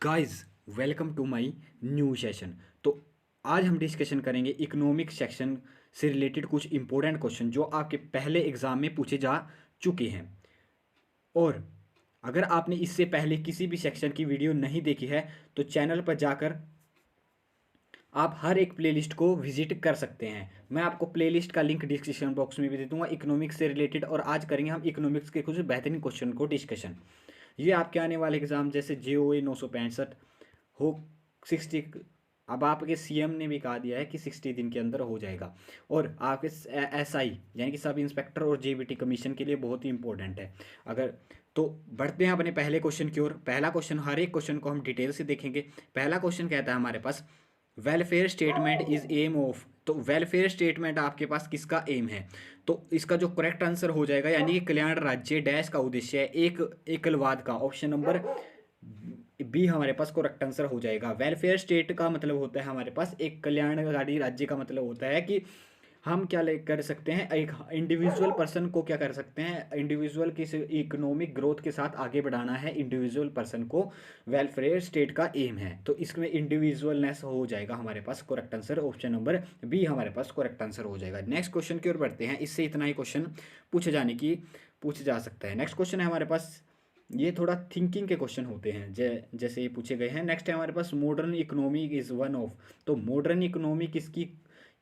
Guys, welcome to my new session. तो आज हम डिस्कशन करेंगे इकोनॉमिक सेक्शन से रिलेटेड कुछ इंपॉर्टेंट क्वेश्चन जो आपके पहले एग्जाम में पूछे जा चुके हैं। और अगर आपने इससे पहले किसी भी सेक्शन की वीडियो नहीं देखी है तो चैनल पर जाकर आप हर एक प्लेलिस्ट को विजिट कर सकते हैं। मैं आपको प्लेलिस्ट का लिंक डिस्क्रिप्शन बॉक्स में भी दे दूंगा इकोनॉमिक्स से रिलेटेड। और आज करेंगे हम इकोनॉमिक्स के कुछ बेहतरीन क्वेश्चन को डिस्कशन। ये आपके आने वाले एग्जाम जैसे JOA 965 हो 60। अब आपके सीएम ने भी कहा दिया है कि 60 दिन के अंदर हो जाएगा। और आपके SI यानी कि सब इंस्पेक्टर और JBT कमीशन के लिए बहुत ही इंपॉर्टेंट है। अगर तो बढ़ते हैं अपने पहले क्वेश्चन की ओर। पहला क्वेश्चन, हर एक क्वेश्चन को हम डिटेल से देखेंगे। पहला क्वेश्चन कहता है हमारे पास welfare statement is aim of. तो वेलफेयर स्टेटमेंट आपके पास किसका एम है? तो इसका जो करेक्ट आंसर हो जाएगा यानी कि कल्याण राज्य डैश का उद्देश्य है एक एकलवाद का। ऑप्शन नंबर बी हमारे पास करेक्ट आंसर हो जाएगा। वेलफेयर स्टेट का मतलब होता है हमारे पास एक कल्याणकारी राज्य का मतलब होता है कि हम क्या कर सकते हैं, एक इंडिविजुअल पर्सन को क्या कर सकते हैं, इंडिविजुअल किसी इकोनॉमिक ग्रोथ के साथ आगे बढ़ाना है इंडिविजुअल पर्सन को। वेलफेयर स्टेट का एम है तो इसमें इंडिविजुअलनेस हो जाएगा हमारे पास correct answer. Option number B हमारे पास करेक्ट आंसर हो जाएगा। नेक्स्ट क्वेश्चन की ओर बढ़ते हैं। इससे इतना ही क्वेश्चन पूछे जा सकता है। नेक्स्ट क्वेश्चन है हमारे पास, ये थोड़ा थिंकिंग के क्वेश्चन होते हैं जैसे ये पूछे गए हैं। नेक्स्ट है हमारे पास modern economy is one of. तो मॉडर्न इकोनॉमी किसकी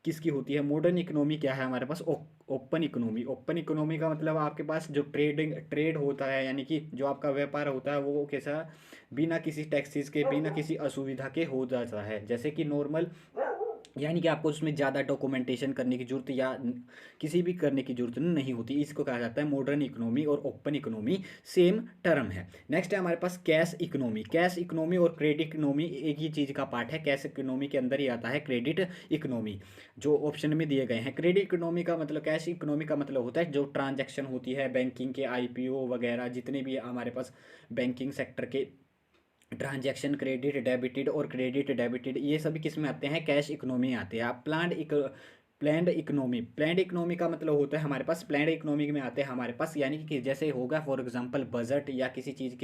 किसकी होती है? मॉडर्न इकोनॉमी क्या है हमारे पास? Open economy. ओपन इकोनॉमी का मतलब आपके पास जो ट्रेड होता है यानी कि जो आपका व्यापार होता है वो कैसा, बिना किसी टैक्सेस के, बिना किसी असुविधा के हो जाता है। जैसे कि नॉर्मल यानी कि आपको उसमें ज़्यादा डॉक्यूमेंटेशन करने की जरूरत या किसी भी करने की जरूरत नहीं होती। इसको कहा जाता है मॉडर्न इकोनॉमी और ओपन इकोनॉमी सेम टर्म है। नेक्स्ट है हमारे पास कैश इकोनॉमी। कैश इकोनॉमी और क्रेडिट इकोनॉमी एक ही चीज़ का पार्ट है। कैश इकोनॉमी के अंदर ही आता है क्रेडिट इकोनॉमी जो ऑप्शन में दिए गए हैं। क्रेडिट इकोनॉमी का मतलब, कैश इकोनॉमी का मतलब होता है जो ट्रांजैक्शन होती है बैंकिंग के, IPO वगैरह जितने भी हमारे पास बैंकिंग सेक्टर के ट्रांजैक्शन, क्रेडिट डेबिटेड और क्रेडिट डेबिटेड, ये सभी किस में आते हैं? कैश इकोनॉमी में आते हैं। आप प्लान्ड इकोनॉमी। प्लान्ड इकोनॉमी का मतलब होता है हमारे पास, प्लान्ड इकोनॉमी में आते हैं हमारे पास यानी कि जैसे होगा फॉर एग्जांपल बजट या किसी चीज़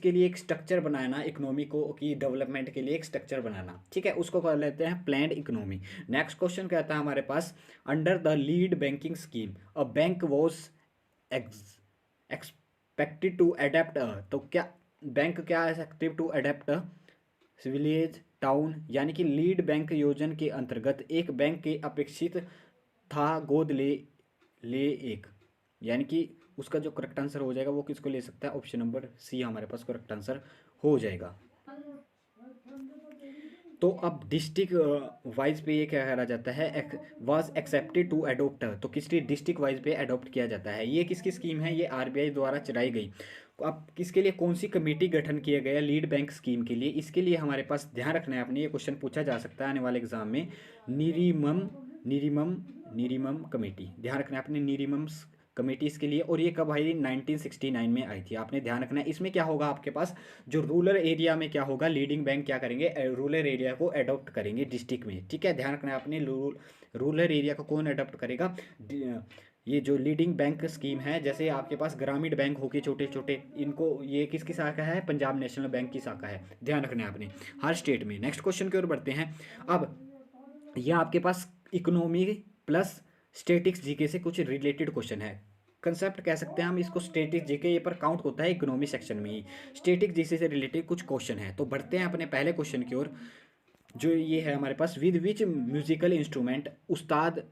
के लिए एक स्ट्रक्चर बनाना, इकोनॉमी को की डेवलपमेंट के लिए एक स्ट्रक्चर बनाना, ठीक है, उसको कर लेते हैं प्लान्ड इकोनॉमी। नेक्स्ट क्वेश्चन कहता है हमारे पास under the lead banking scheme a bank was expected to adopt. तो क्या बैंक क्या है active to adopt village town यानी कि लीड बैंक योजना के अंतर्गत एक बैंक के अपेक्षित था गोद ले एक, यानी कि उसका जो करेक्ट आंसर हो जाएगा वो किसको ले सकता है? ऑप्शन नंबर सी हमारे पास करेक्ट आंसर हो जाएगा। तो अब डिस्ट्रिक्ट वाइज पे ये क्या करा जाता है? Was accepted to adopt. तो किसकी डिस्ट्रिक्ट वाइज पे अडोप्ट किया जाता है? ये किसकी स्कीम है? ये RBI द्वारा चलाई गई। अब किसके लिए कौन सी कमेटी गठन किया गया लीड बैंक स्कीम के लिए? इसके लिए हमारे पास ध्यान रखना है अपने, ये क्वेश्चन पूछा जा सकता है आने वाले एग्जाम में। निरीमम निरीमम निरीमम कमेटी, ध्यान रखना है अपने, निरीमम कमेटी इसके लिए। और ये कब आई? 1969 में आई थी। आपने ध्यान रखना है। इसमें क्या होगा आपके पास, जो रूरल एरिया में क्या होगा, लीडिंग बैंक क्या करेंगे, रूरल एरिया को अडॉप्ट करेंगे डिस्ट्रिक्ट में, ठीक है, ध्यान रखना है आपने। रूरल एरिया को कौन अडॉप्ट करेगा? ये जो लीडिंग बैंक स्कीम है, जैसे आपके पास ग्रामीण बैंक हो गए छोटे छोटे, इनको ये किसकी शाखा है? पंजाब नेशनल बैंक की शाखा है। ध्यान रखना है आपने हर स्टेट में। नेक्स्ट क्वेश्चन की ओर बढ़ते हैं। अब यह आपके पास इकोनॉमी प्लस स्टेटिक्स जीके से कुछ रिलेटेड क्वेश्चन है। कंसेप्ट कह सकते हैं हम इसको, स्टेटिक जीके ये पर काउंट होता है इकोनॉमी सेक्शन में ही। स्टेटिक जीके से रिलेटेड कुछ क्वेश्चन है। तो बढ़ते हैं अपने पहले क्वेश्चन की ओर, जो ये है हमारे पास, विद विच म्यूजिकल इंस्ट्रूमेंट उस्ताद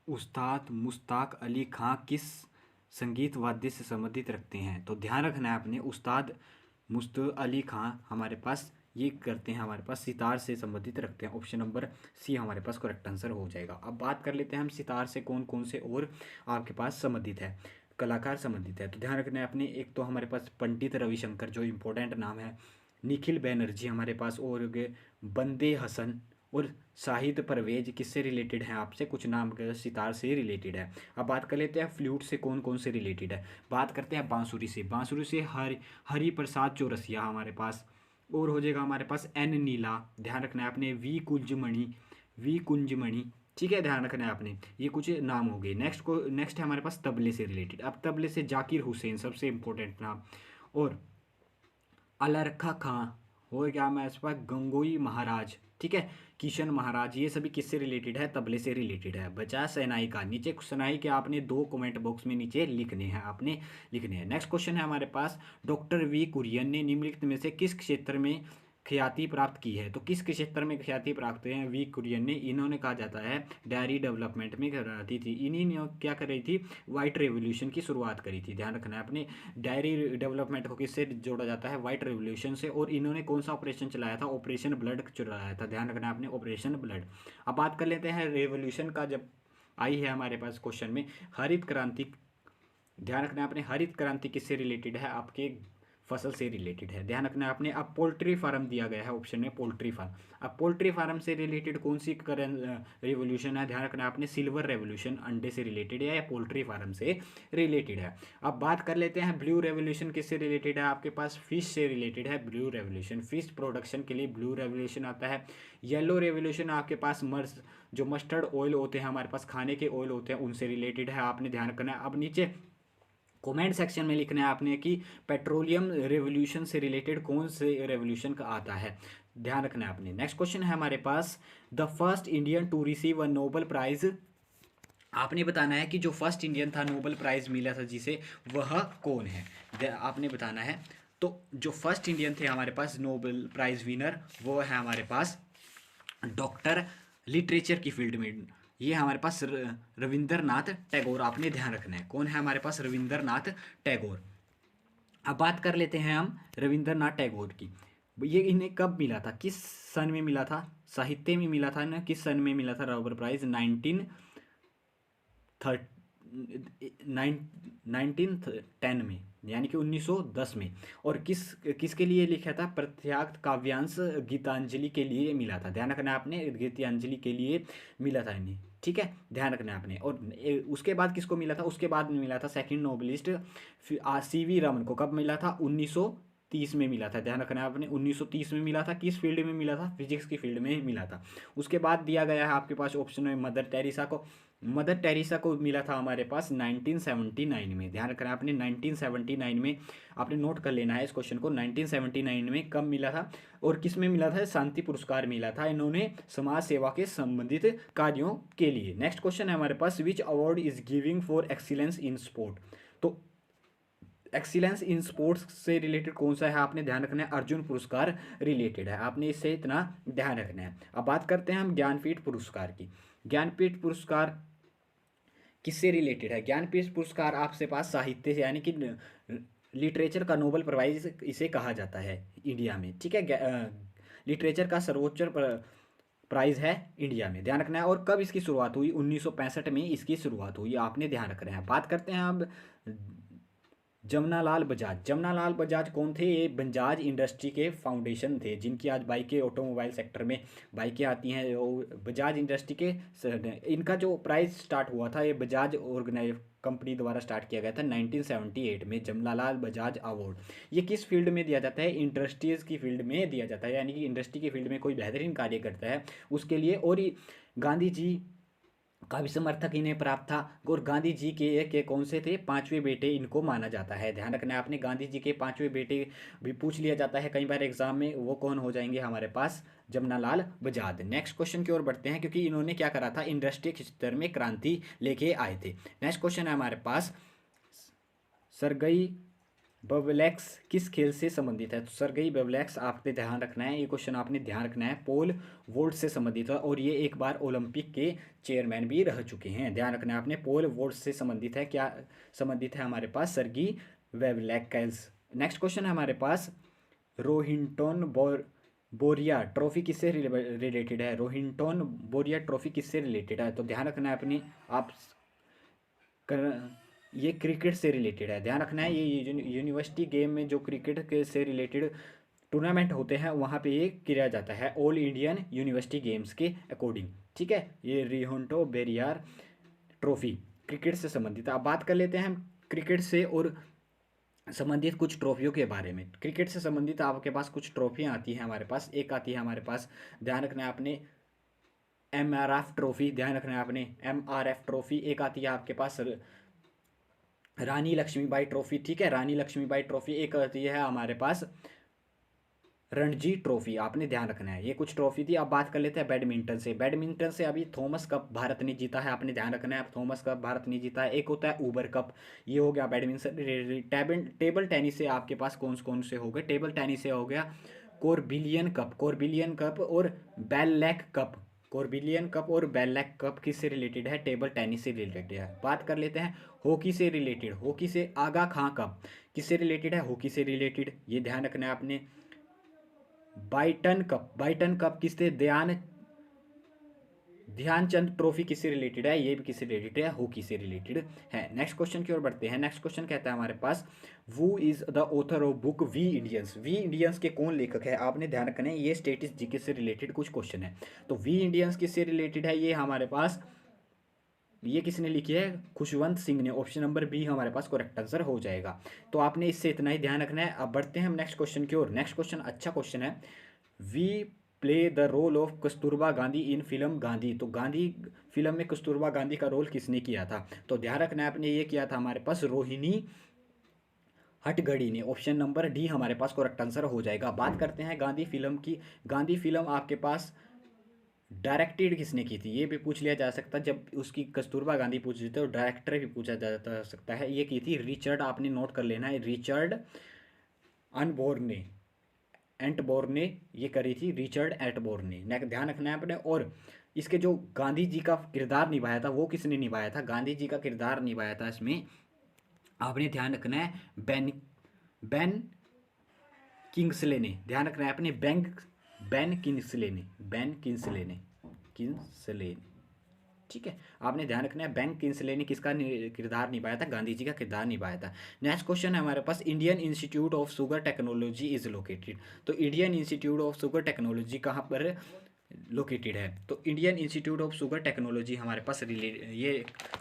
उस्ताद मुश्ताक अली खां किस संगीत वाद्य से संबंधित रखते हैं? तो ध्यान रखना है आपने, उस्ताद मुश्ताक अली खां हमारे पास ये करते हैं, हमारे पास सितार से संबंधित रखते हैं। ऑप्शन नंबर सी हमारे पास करेक्ट आंसर हो जाएगा। अब बात कर लेते हैं हम सितार से कौन कौन से और आपके पास संबंधित है, कलाकार संबंधित है। तो ध्यान रखना है अपने, एक तो हमारे पास पंडित रविशंकर जो इम्पोर्टेंट नाम है, निखिल बैनर्जी हमारे पास, और बंदे हसन और शाहिद परवेज किससे रिलेटेड हैं? आपसे कुछ नाम के सितार से रिलेटेड है। अब बात कर लेते हैं फ्लूट से कौन कौन से रिलेटेड है। बात करते हैं बांसुरी से। बांसुरी से हरि प्रसाद चौरसिया हमारे पास, और हो जाएगा हमारे पास N नीला, ध्यान रखना है आपने, V कुंजमणि, वी कुंजमणि, ठीक है, ध्यान रखना है आपने, ये कुछ नाम हो गए। नेक्स्ट है हमारे पास तबले से रिलेटेड। अब तबले से जाकिर हुसैन सबसे इंपॉर्टेंट नाम, और अलरखा खां, हो गया हमारे पास गंगोई महाराज, ठीक है, किशन महाराज, ये सभी किससे रिलेटेड है, तबले से रिलेटेड है। बचा सनाई का, नीचे सनाई के आपने दो कमेंट बॉक्स में नीचे लिखने हैं, आपने लिखने हैं। नेक्स्ट क्वेश्चन है हमारे पास, डॉक्टर वी कुरियन ने निम्नलिखित में से किस क्षेत्र में ख्याति प्राप्त की है। तो किस क्षेत्र में ख्याति प्राप्त है वी कुरियन ने, इन्होंने कहा जाता है डेयरी डेवलपमेंट में कराती थी। इन्हीं ने क्या कर रही थी, वाइट रेवोल्यूशन की शुरुआत करी थी। ध्यान रखना है अपने, डेयरी डेवलपमेंट को किससे जोड़ा जाता है, वाइट रेवोल्यूशन से। और इन्होंने कौन सा ऑपरेशन चलाया था, ऑपरेशन ब्लड चलाया था। ध्यान रखना है आपने, ऑपरेशन ब्लड। अब बात कर लेते हैं रेवोल्यूशन का, जब आई है हमारे पास क्वेश्चन में हरित क्रांति। ध्यान रखना है आपने, हरित क्रांति किससे रिलेटेड है, आपके फसल से रिलेटेड है। ध्यान रखना है आपने। अब पोल्ट्री फार्म दिया गया है ऑप्शन में, पोल्ट्री फार्म। अब पोल्ट्री फार्म से रिलेटेड कौन सी रिवोल्यूशन है, ध्यान रखना है आपने, सिल्वर रेवोल्यूशन अंडे से रिलेटेड है या पोल्ट्री फार्म से रिलेटेड है। अब बात कर लेते हैं ब्लू रेवोल्यूशन किससे रिलेटेड है, आपके पास फिश से रिलेटेड है ब्लू रेवोल्यूशन, फिश प्रोडक्शन के लिए ब्लू रेवोल्यूशन आता है। येलो रेवोल्यूशन आपके पास मर्स, जो मस्टर्ड ऑयल होते हैं हमारे पास, खाने के ऑयल होते हैं, उनसे रिलेटेड है, आपने ध्यान रखना है। अब नीचे कमेंट सेक्शन में लिखना है आपने कि पेट्रोलियम रेवोल्यूशन से रिलेटेड कौन से रेवोल्यूशन का आता है, ध्यान रखना है आपने। नेक्स्ट क्वेश्चन है हमारे पास, the first Indian to receive a Nobel prize. आपने बताना है कि जो फर्स्ट इंडियन था नोबेल प्राइज मिला था जिसे, वह कौन है, आपने बताना है। तो जो फर्स्ट इंडियन थे हमारे पास नोबेल प्राइज विनर, वो है हमारे पास डॉक्टर, लिटरेचर की फील्ड में, ये हमारे पास रविंद्रनाथ टैगोर, आपने ध्यान रखना है। कौन है हमारे पास, रविंद्रनाथ टैगोर। अब बात कर लेते हैं हम रविंद्रनाथ टैगोर की। ये इन्हें कब मिला था, किस सन में मिला था, साहित्य में मिला था ना, किस सन में मिला था नोबेल प्राइज, 1910 में, यानी कि 1910 में। और किसके लिए लिखा था, प्रत्याख्त काव्यांश गीतांजलि के लिए मिला था। ध्यान रखना है आपने, गीतांजलि के लिए मिला था इन्हें, ठीक है, ध्यान रखना है आपने। और उसके बाद किसको मिला था, उसके बाद मिला था सेकंड नोबलिस्ट सीवी रमन को। कब मिला था, 1930 में मिला था। ध्यान रखना है आपने, 1930 में मिला था। किस फील्ड में मिला था, फिजिक्स की फील्ड में मिला था। उसके बाद दिया गया है आपके पास ऑप्शन में मदर टेरेसा को। मदर टेरेसा को मिला था हमारे पास 1979 में। ध्यान रखना है आपने, 1979 में, आपने नोट कर लेना है इस क्वेश्चन को। 1979 में कब मिला था और किस में मिला था, शांति पुरस्कार मिला था इन्होंने समाज सेवा के संबंधित कार्यों के लिए। नेक्स्ट क्वेश्चन है हमारे पास, which award is giving for excellence in sport. तो एक्सीलेंस इन स्पोर्ट्स से रिलेटेड कौन सा है, आपने ध्यान रखना है, अर्जुन पुरस्कार रिलेटेड है, आपने इससे इतना ध्यान रखना है। अब बात करते हैं हम ज्ञानपीठ पुरस्कार की। ज्ञानपीठ पुरस्कार किससे रिलेटेड है, ज्ञानपीठ पुरस्कार आपसे पास साहित्य से, यानी कि लिटरेचर का नोबेल प्राइज इसे कहा जाता है इंडिया में, ठीक है। लिटरेचर का सर्वोच्च प्राइज है इंडिया में, ध्यान रखना है। और कब इसकी शुरुआत हुई, 1965 में इसकी शुरुआत हुई, आपने ध्यान रखना है। बात करते हैं अब जमनालाल बजाज। जमनालाल बजाज कौन थे, ये बजाज इंडस्ट्री के फाउंडेशन थे, जिनकी आज बाइकें, ऑटोमोबाइल सेक्टर में बाइकें आती हैं, बजाज इंडस्ट्री के इनका जो प्राइस स्टार्ट हुआ था, ये बजाज ऑर्गेनाइज कंपनी द्वारा स्टार्ट किया गया था 1978 में, जमनालाल बजाज अवार्ड। ये किस फील्ड में दिया जाता है, इंडस्ट्रीज़ की फील्ड में दिया जाता है, यानी कि इंडस्ट्री की फील्ड में कोई बेहतरीन कार्य करता है उसके लिए। और गांधी जी का भी समर्थक इन्हें प्राप्त था। और गांधी जी के कौन से थे, पांचवें बेटे इनको माना जाता है। ध्यान रखना है आपने, गांधी जी के पांचवें बेटे भी पूछ लिया जाता है कई बार एग्जाम में, वो कौन हो जाएंगे हमारे पास, जमनालाल बजाज। नेक्स्ट क्वेश्चन की ओर बढ़ते हैं, क्योंकि इन्होंने क्या करा था, इंडस्ट्री के क्षेत्र में क्रांति लेके आए थे। नेक्स्ट क्वेश्चन है हमारे पास, सरगई बबलैक्स किस खेल से संबंधित है। तो सरगई बबलैक्स आपने ध्यान रखना है, ये क्वेश्चन आपने ध्यान रखना है, पोल वोल्ट से संबंधित है। और ये एक बार ओलंपिक के चेयरमैन भी रह चुके हैं। ध्यान रखना है आपने, पोल वोल्ट से संबंधित है, क्या संबंधित है हमारे पास, सरगी वेबलैक्स। नेक्स्ट क्वेश्चन है हमारे पास, रोहिंटन बोरिया ट्रॉफी किससे रिलेटेड है, रोहिंटन बोरिया ट्रॉफी किससे रिलेटेड है। तो ध्यान रखना है अपनी, आप कर, ये क्रिकेट से रिलेटेड है। ध्यान रखना है, ये यूनिवर्सिटी गेम में जो क्रिकेट के से रिलेटेड टूर्नामेंट होते हैं वहाँ पे ये किया जाता है, ऑल इंडियन यूनिवर्सिटी गेम्स के अकॉर्डिंग, ठीक है। ये रिहोंटो बेरियार ट्रॉफी क्रिकेट से संबंधित है। अब बात कर लेते हैं हम क्रिकेट से और संबंधित कुछ ट्रॉफियों के बारे में। क्रिकेट से संबंधित आपके पास कुछ ट्रॉफियाँ आती हैं हमारे पास, एक आती है हमारे पास, ध्यान रखना है आपने, MRF ट्रॉफी, ध्यान रखना है आपने, MRF ट्रॉफी। एक आती है आपके पास रानी लक्ष्मीबाई ट्रॉफी, ठीक है, रानी लक्ष्मीबाई ट्रॉफी। एक आती है हमारे पास रणजी ट्रॉफी, आपने ध्यान रखना है। ये कुछ ट्रॉफी थी। अब बात कर लेते हैं बैडमिंटन से। बैडमिंटन से अभी थॉमस कप भारत ने जीता है, आपने ध्यान रखना है, थॉमस कप भारत ने जीता है। एक होता है ऊबर कप, ये हो गया बैडमिंटन। टेबल टेनिस से आपके पास कौन कौन से हो गए? टेबल टेनिस से हो गया कोर्बिलियन कप, कोर्बिलियन कप और बेललैक कप। कोर्बिलियन कप और बेललैक कप किससे रिलेटेड है? टेबल टेनिस से रिलेटेड है। बात कर लेते हैं हॉकी से रिलेटेड। हॉकी से आगा खां कप किससे रिलेटेड है? हॉकी से रिलेटेड, ये ध्यान रखना है आपने। बाइटन कप, बाइटन कप किससे? ध्यानचंद ट्रॉफी किससे रिलेटेड है? ये भी किससे रिलेटेड है? हॉकी से रिलेटेड है। नेक्स्ट क्वेश्चन की ओर बढ़ते हैं। नेक्स्ट क्वेश्चन कहता है हमारे पास, वो is the author of book we Indians. We Indians के कौन लेखक है? आपने ध्यान रखना है, ये स्टेटिस जीके से रिलेटेड कुछ क्वेश्चन है। तो वी इंडियंस किससे रिलेटेड है? ये हमारे पास, ये किसने लिखी है? खुशवंत सिंह ने। ऑप्शन नंबर बी हमारे पास करेक्ट आंसर हो जाएगा। तो आपने इससे इतना ही ध्यान रखना है। अब बढ़ते हैं हम नेक्स्ट क्वेश्चन की ओर। नेक्स्ट क्वेश्चन अच्छा क्वेश्चन है। We play the role of Kasturba Gandhi in film Gandhi. तो गांधी फिल्म में कस्तूरबा गांधी का रोल किसने किया था? तो ध्यान रखना है आपने, ये किया था हमारे पास रोहिणी हटगड़ी ने। ऑप्शन नंबर डी हमारे पास करेक्ट आंसर हो जाएगा। बात करते हैं गांधी फिल्म की। गांधी फिल्म आपके पास डायरेक्टेड किसने की थी? ये भी पूछ लिया जा सकता है। जब उसकी कस्तूरबा गांधी पूछ रही थी तो डायरेक्टर भी पूछा जा सकता है। ये की थी रिचर्ड, आपने नोट कर लेना है, रिचर्ड अनबोर्ने, एंटबोर्ने ये करी थी, रिचर्ड एटबोर्ने ने। ध्यान रखना है आपने। और इसके जो गांधी जी का किरदार निभाया था वो किसने निभाया था? गांधी जी का किरदार निभाया था इसमें, आपने ध्यान रखना है, बेन बेन किंग्सले ने। ध्यान रखना है आपने, बेन किंग्सले ने, बेन किंग्सले ने, किंग्सले ने, ठीक है। आपने ध्यान रखना है, बैंक किंग्सले ने किसका किरदार निभाया था? गांधी जी का किरदार निभाया था। नेक्स्ट क्वेश्चन है हमारे पास, Indian Institute of Sugar Technology is located. तो Indian Institute of Sugar Technology कहाँ पर लोकेटेड है? तो Indian Institute of Sugar Technology हमारे पास ये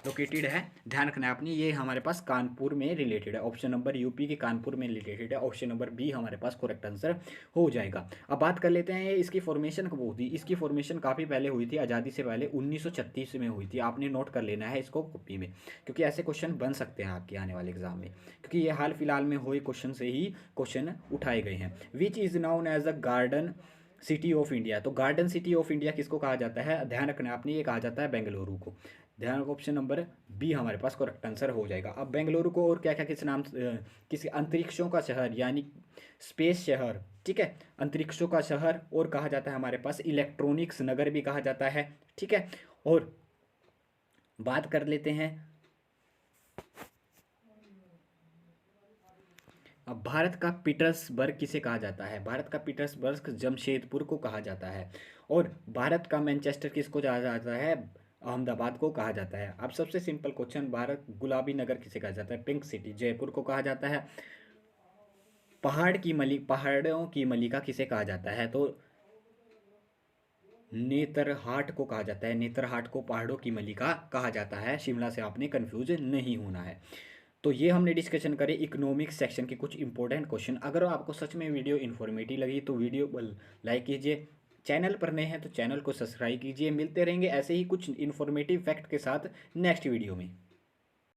लोकेटेड है। ध्यान रखना है आपने, ये हमारे पास कानपुर में रिलेटेड है। ऑप्शन नंबर यूपी के कानपुर में रिलेटेड है। ऑप्शन नंबर बी हमारे पास करेक्ट आंसर हो जाएगा। अब बात कर लेते हैं इसकी फॉर्मेशन कब हुई थी। इसकी फॉर्मेशन काफ़ी पहले हुई थी, आज़ादी से पहले 1936 में हुई थी। आपने नोट कर लेना है इसको कॉपी में, क्योंकि ऐसे क्वेश्चन बन सकते हैं आपके आने वाले एग्जाम में, क्योंकि ये हाल फिलहाल में हुए क्वेश्चन से ही क्वेश्चन उठाए गए हैं। Which is known as a garden city of India. तो गार्डन सिटी ऑफ इंडिया किसको कहा जाता है? ध्यान रखना है आपने, ये कहा जाता है बेंगलुरु को। ध्यान रखो, ऑप्शन नंबर बी हमारे पास करेक्ट आंसर हो जाएगा। अब बेंगलुरु को और क्या क्या किस नाम, किसी अंतरिक्षों का शहर यानी स्पेस शहर, ठीक है, अंतरिक्षों का शहर, और कहा जाता है हमारे पास इलेक्ट्रॉनिक्स नगर भी कहा जाता है, ठीक है। और बात कर लेते हैं, अब भारत का पीटर्सबर्ग किसे कहा जाता है? भारत का पीटर्सबर्ग जमशेदपुर को कहा जाता है। और भारत का मैनचेस्टर किसको कहा जाता है? अहमदाबाद को कहा जाता है। अब सबसे सिंपल क्वेश्चन, भारत गुलाबी नगर किसे कहा जाता है? पिंक सिटी, जयपुर को कहा जाता है। पहाड़ों की मलिका किसे कहा जाता है? तो नेतरहाट को कहा जाता है। नेतरहाट को पहाड़ों की मलिका कहा जाता है। शिमला से आपने कंफ्यूज नहीं होना है। तो ये हमने डिस्कशन करे इकोनॉमिक्स सेक्शन के कुछ इंपॉर्टेंट क्वेश्चन। अगर आपको सच में वीडियो इन्फॉर्मेटिव लगी तो वीडियो को लाइक कीजिए, चैनल पर नए हैं तो चैनल को सब्सक्राइब कीजिए। मिलते रहेंगे ऐसे ही कुछ इन्फॉर्मेटिव फैक्ट के साथ नेक्स्ट वीडियो में।